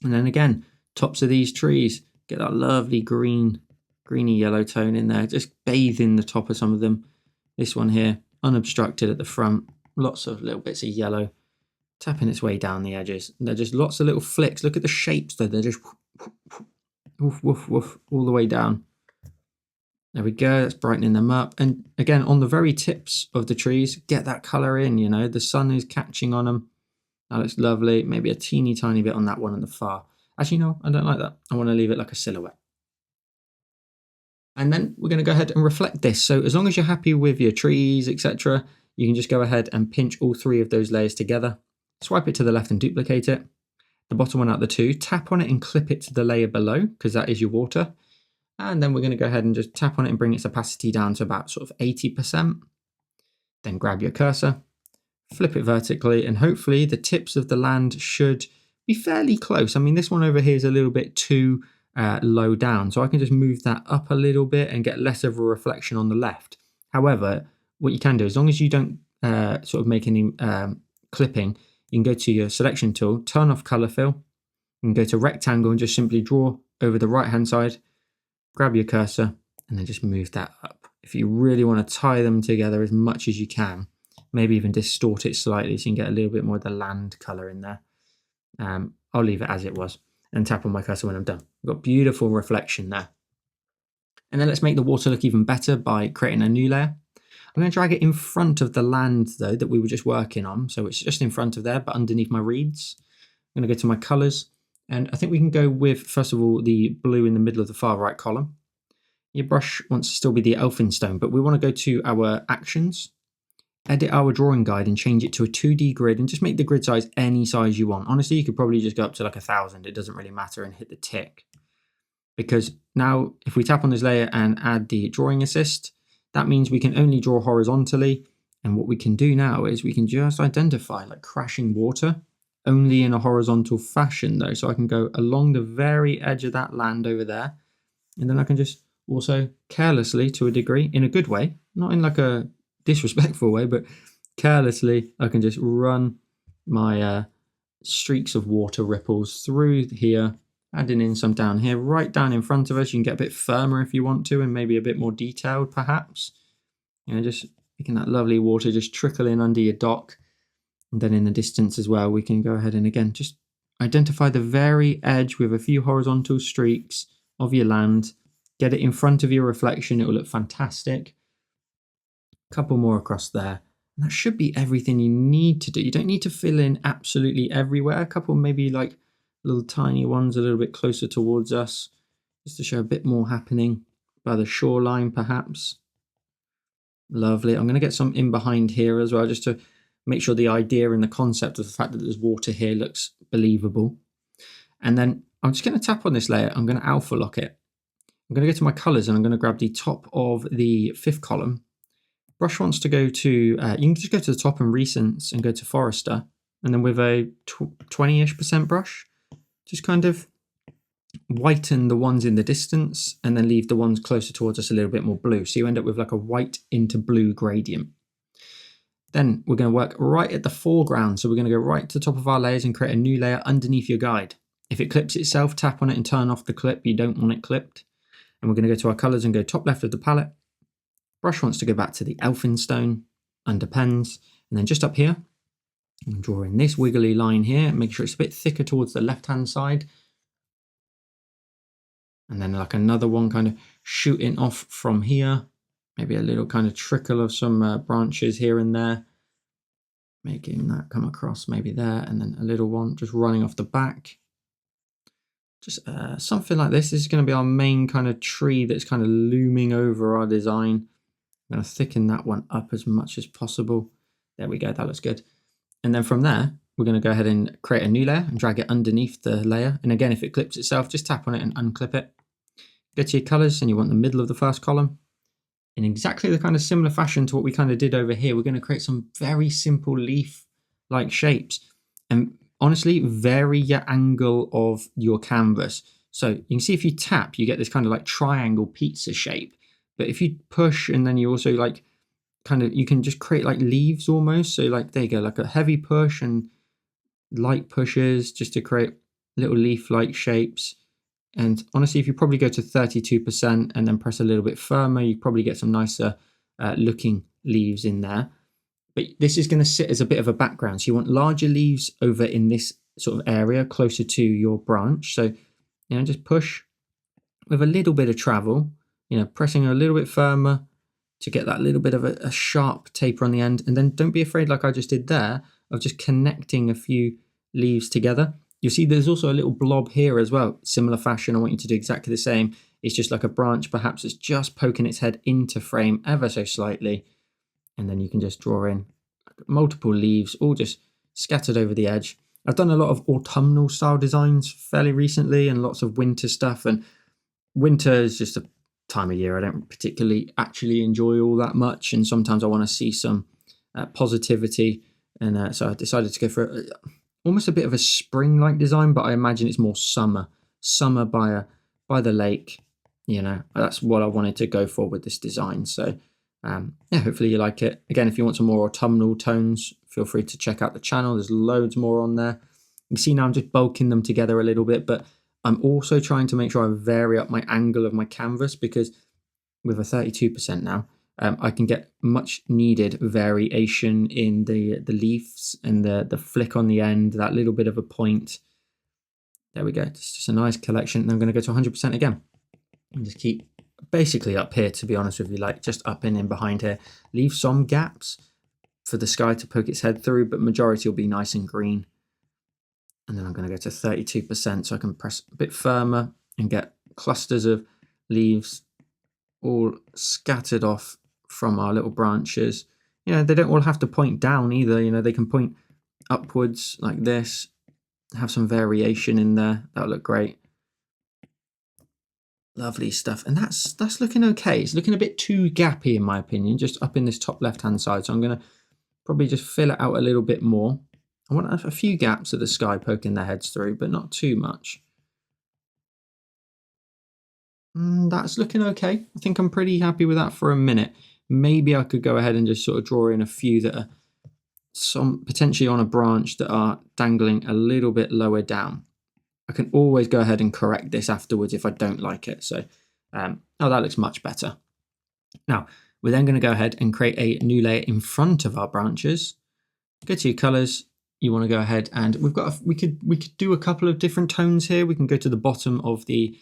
And then again, tops of these trees, get that lovely greeny yellow tone in there. Just bathing the top of some of them. This one here, unobstructed at the front, lots of little bits of yellow, tapping its way down the edges. And they're just lots of little flicks. Look at the shapes though, they're just woof, woof, woof, all the way down. There we go, that's brightening them up. And again, on the very tips of the trees, get that color in, you know, the sun is catching on them. That looks lovely. Maybe a teeny tiny bit on that one on the far. Actually, no, I don't like that. I want to leave it like a silhouette. And then we're going to go ahead and reflect this. So as long as you're happy with your trees, etc., you can just go ahead and pinch all three of those layers together. Swipe it to the left and duplicate it. The bottom one out of the two, tap on it and clip it to the layer below, because that is your water. And then we're going to go ahead and just tap on it and bring its opacity down to about sort of 80%. Then grab your cursor, flip it vertically, and hopefully the tips of the land should be fairly close. I mean, this one over here is a little bit too low down, so I can just move that up a little bit and get less of a reflection on the left. However, what you can do, as long as you don't sort of make any clipping, you can go to your selection tool, turn off color fill, you can go to rectangle and just simply draw over the right hand side, grab your cursor, and then just move that up. If you really want to tie them together as much as you can, maybe even distort it slightly so you can get a little bit more of the land color in there. I'll leave it as it was and tap on my cursor when I'm done. We've got beautiful reflection there. And then let's make the water look even better by creating a new layer. I'm going to drag it in front of the land though that we were just working on. So it's just in front of there, but underneath my reeds. I'm going to go to my colors, and I think we can go with, first of all, the blue in the middle of the far right column. Your brush wants to still be the elphinstone, but we want to go to our actions, edit our drawing guide and change it to a 2D grid, and just make the grid size any size you want. Honestly, you could probably just go up to like 1,000. It doesn't really matter, and hit the tick. Because now if we tap on this layer and add the drawing assist, that means we can only draw horizontally. And what we can do now is we can just identify like crashing water, only in a horizontal fashion though. So I can go along the very edge of that land over there. And then I can just also carelessly, to a degree, in a good way, not in like a disrespectful way, but carelessly, I can just run my streaks of water ripples through here, adding in some down here, right down in front of us. You can get a bit firmer if you want to, and maybe a bit more detailed perhaps. You know, just making that lovely water just trickle in under your dock. And then in the distance as well, we can go ahead and again, just identify the very edge with a few horizontal streaks of your land. Get it in front of your reflection. It will look fantastic. A couple more across there. And that should be everything you need to do. You don't need to fill in absolutely everywhere. A couple maybe like little tiny ones a little bit closer towards us, just to show a bit more happening by the shoreline perhaps. Lovely. I'm going to get some in behind here as well, just to make sure the idea and the concept of the fact that there's water here looks believable. And then I'm just going to tap on this layer. I'm going to alpha lock it. I'm going to go to my colors and I'm going to grab the top of the 5th column. Brush wants to go to, you can just go to the top and recents and go to Forester. And then with a 20-ish% brush, just kind of whiten the ones in the distance and then leave the ones closer towards us a little bit more blue. So you end up with like a white into blue gradient. Then we're going to work right at the foreground. So we're going to go right to the top of our layers and create a new layer underneath your guide. If it clips itself, tap on it and turn off the clip. You don't want it clipped. And we're going to go to our colors and go top left of the palette. Brush wants to go back to the Elphinstone, underpens, and then just up here, I'm drawing this wiggly line here, make sure it's a bit thicker towards the left-hand side. And then like another one kind of shooting off from here, maybe a little kind of trickle of some branches here and there, making that come across maybe there, and then a little one just running off the back. Just something like this. This is going to be our main kind of tree that's kind of looming over our design. I'm going to thicken that one up as much as possible. There we go, that looks good. And then from there, we're going to go ahead and create a new layer and drag it underneath the layer. And again, if it clips itself, just tap on it and unclip it. Go to your colors and you want the middle of the 1st column. In exactly the kind of similar fashion to what we kind of did over here, we're going to create some very simple leaf-like shapes. And honestly, vary your angle of your canvas. So you can see if you tap, you get this kind of like triangle pizza shape. But if you push and then you also like kind of, you can just create like leaves almost. So like, there you go, like a heavy push and light pushes just to create little leaf-like shapes. And honestly, if you probably go to 32% and then press a little bit firmer, you probably get some nicer looking leaves in there. But this is going to sit as a bit of a background. So you want larger leaves over in this sort of area closer to your branch. So, just push with a little bit of travel, pressing a little bit firmer to get that little bit of a sharp taper on the end. And then don't be afraid, like I just did there, of just connecting a few leaves together. You'll see there's also a little blob here as well. Similar fashion, I want you to do exactly the same. It's just like a branch perhaps that's just poking its head into frame ever so slightly. And then you can just draw in multiple leaves, all just scattered over the edge. I've done a lot of autumnal style designs fairly recently and lots of winter stuff. And winter is just a time of year I don't particularly actually enjoy all that much. And sometimes I want to see some positivity. And so I decided to go for almost a bit of a spring-like design, but I imagine it's more summer by the lake. That's what I wanted to go for with this design. So hopefully you like it. Again, if you want some more autumnal tones, feel free to check out the channel. There's loads more on there. You see now I'm just bulking them together a little bit, but I'm also trying to make sure I vary up my angle of my canvas, because with a 32% now, I can get much needed variation in the leaves and the flick on the end, that little bit of a point. There we go. It's just a nice collection. And I'm going to go to 100% again and just keep basically up here, to be honest with you, like just up in behind here. Leave some gaps for the sky to poke its head through, but majority will be nice and green. And then I'm going to go to 32% so I can press a bit firmer and get clusters of leaves all scattered off from our little branches. They don't all have to point down either. They can point upwards like this, have some variation in there. That'll look great. Lovely stuff. And that's looking okay. It's looking a bit too gappy in my opinion, just up in this top left hand side. So I'm going to probably just fill it out a little bit more. I want a few gaps of the sky poking their heads through, but not too much. That's looking okay. I think I'm pretty happy with that for a minute. Maybe I could go ahead and just sort of draw in a few that are some potentially on a branch that are dangling a little bit lower down. I can always go ahead and correct this afterwards if I don't like it. So, that looks much better. Now, we're then going to go ahead and create a new layer in front of our branches. Go to your colors. You want to go ahead and we could do a couple of different tones here. We can go to the bottom of the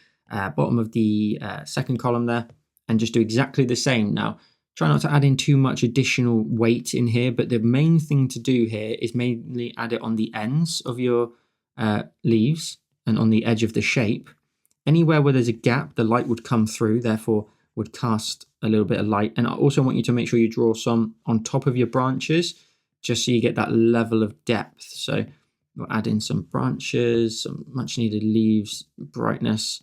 second column there and just do exactly the same. Now, Try not to add in too much additional weight in here, but the main thing to do here is mainly add it on the ends of your leaves and on the edge of the shape. Anywhere where there's a gap, the light would come through, therefore would cast a little bit of light. And I also want you to make sure you draw some on top of your branches, just so you get that level of depth. So we'll add in some branches, some much needed leaves, brightness.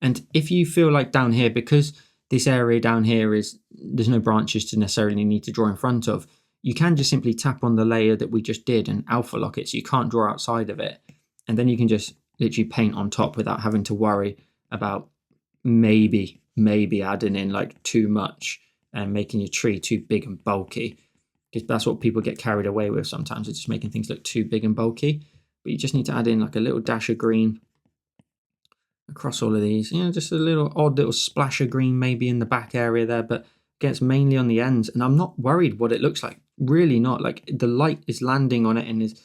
And if you feel like down here, because this area down here there's no branches to necessarily need to draw in front of, you can just simply tap on the layer that we just did and alpha lock it so you can't draw outside of it. And then you can just literally paint on top without having to worry about maybe adding in like too much and making your tree too big and bulky. Because that's what people get carried away with sometimes. It's just making things look too big and bulky. But you just need to add in like a little dash of green across all of these. You know, just a little odd little splash of green maybe in the back area there, but gets mainly on the ends. And I'm not worried what it looks like. Really not. Like the light is landing on it, and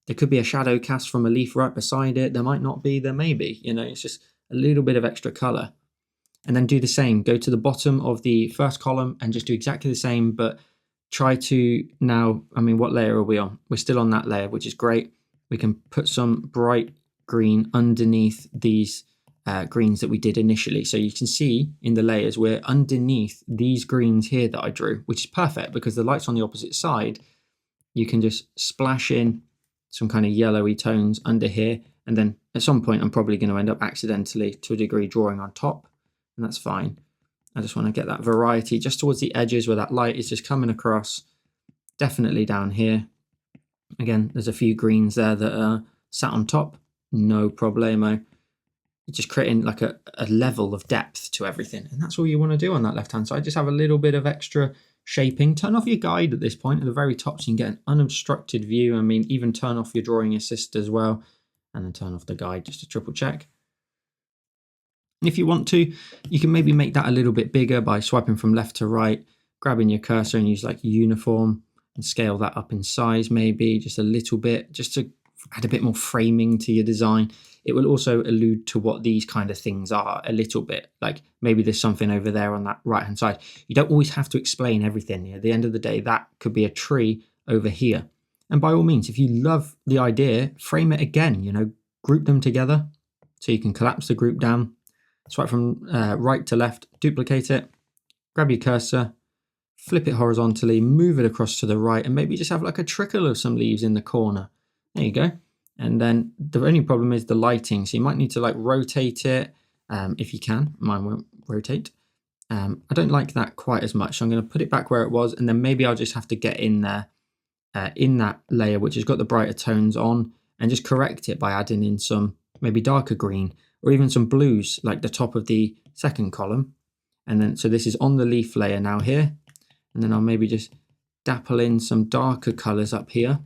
there could be a shadow cast from a leaf right beside it. There might not be, there may be. You know, it's just a little bit of extra color. And then do the same. Go to the bottom of the first column and just do exactly the same, but try to now, I mean, what layer are we on? We're still on that layer, which is great. We can put some bright green underneath these greens that we did initially. So you can see in the layers, we're underneath these greens here that I drew, which is perfect because the light's on the opposite side. You can just splash in some kind of yellowy tones under here. And then at some point, I'm probably going to end up accidentally, to a degree, drawing on top. And that's fine. I just want to get that variety just towards the edges where that light is just coming across. Definitely down here. Again, there's a few greens there that are sat on top. No problemo. Just creating like a level of depth to everything. And that's all you want to do on that left-hand side. Just have a little bit of extra shaping. Turn off your guide at this point at the very top so you can get an unobstructed view. I mean, even turn off your drawing assist as well. And then turn off the guide just to triple check. And if you want to, you can maybe make that a little bit bigger by swiping from left to right, grabbing your cursor and use like uniform and scale that up in size maybe just a little bit, just to add a bit more framing to your design. It will also allude to what these kind of things are a little bit. Like maybe there's something over there on that right hand side. You don't always have to explain everything. At the end of the day, that could be a tree over here. And by all means, if you love the idea, frame it again, you know, group them together so you can collapse the group down. Swipe from right to left, duplicate it, grab your cursor, flip it horizontally, move it across to the right, and maybe just have like a trickle of some leaves in the corner. There you go. And then the only problem is the lighting. So you might need to like rotate it if you can. Mine won't rotate. I don't like that quite as much. So I'm going to put it back where it was, and then maybe I'll just have to get in there in that layer, which has got the brighter tones on, and just correct it by adding in some maybe darker green, or even some blues like the top of the second column. And then, so this is on the leaf layer now here. And then I'll maybe just dapple in some darker colors up here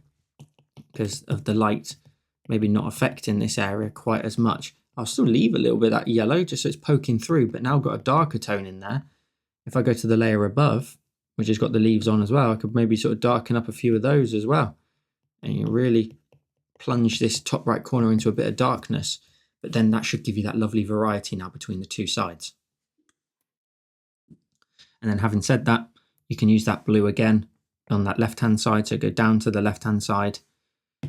because of the light maybe not affecting this area quite as much. I'll still leave a little bit of that yellow just so it's poking through, but now I've got a darker tone in there. If I go to the layer above, which has got the leaves on as well, I could maybe sort of darken up a few of those as well. And you really plunge this top right corner into a bit of darkness. But then that should give you that lovely variety now between the two sides. And then having said that, you can use that blue again on that left-hand side. So go down to the left-hand side,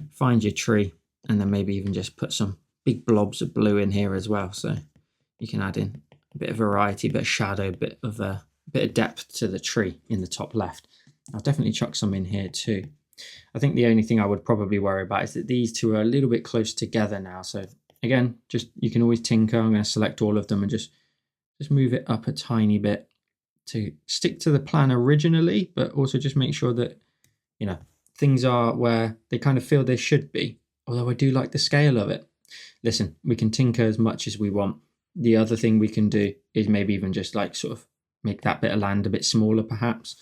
find your tree, and then maybe even just put some big blobs of blue in here as well. So you can add in a bit of variety, a bit of shadow, a bit of depth to the tree in the top left. I'll definitely chuck some in here too. I think the only thing I would probably worry about is that these two are a little bit close together now. So again, just you can always tinker. I'm going to select all of them and just move it up a tiny bit to stick to the plan originally, but also just make sure that, you know, things are where they kind of feel they should be. Although I do like the scale of it. Listen, we can tinker as much as we want. The other thing we can do is maybe even just like sort of make that bit of land a bit smaller perhaps,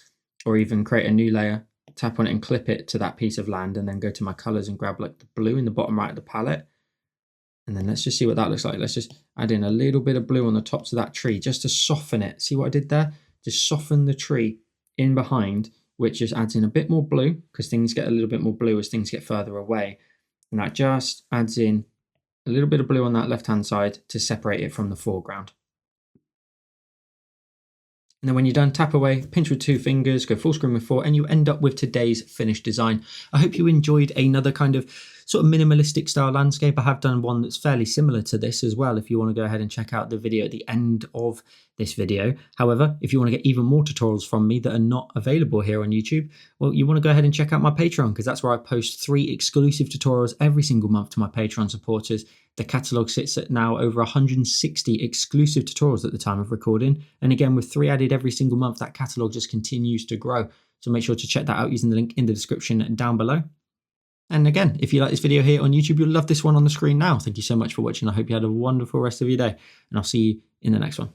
or even create a new layer, tap on it and clip it to that piece of land, and then go to my colors and grab like the blue in the bottom right of the palette. And then let's just see what that looks like. Let's just add in a little bit of blue on the tops of that tree just to soften it. See what I did there? Just soften the tree in behind, which just adds in a bit more blue because things get a little bit more blue as things get further away. And that just adds in a little bit of blue on that left-hand side to separate it from the foreground. And then when you're done, tap away, pinch with 2 fingers, go full screen with 4, and you end up with today's finished design. I hope you enjoyed another kind of sort of minimalistic style landscape. I have done one that's fairly similar to this as well, if you want to go ahead and check out the video at the end of this video. However, if you want to get even more tutorials from me that are not available here on YouTube, well, you want to go ahead and check out my Patreon, because that's where I post 3 exclusive tutorials every single month to my Patreon supporters. The catalogue sits at now over 160 exclusive tutorials at the time of recording. And again, with 3 added every single month, that catalogue just continues to grow. So make sure to check that out using the link in the description down below. And again, if you like this video here on YouTube, you'll love this one on the screen now. Thank you so much for watching. I hope you had a wonderful rest of your day, and I'll see you in the next one.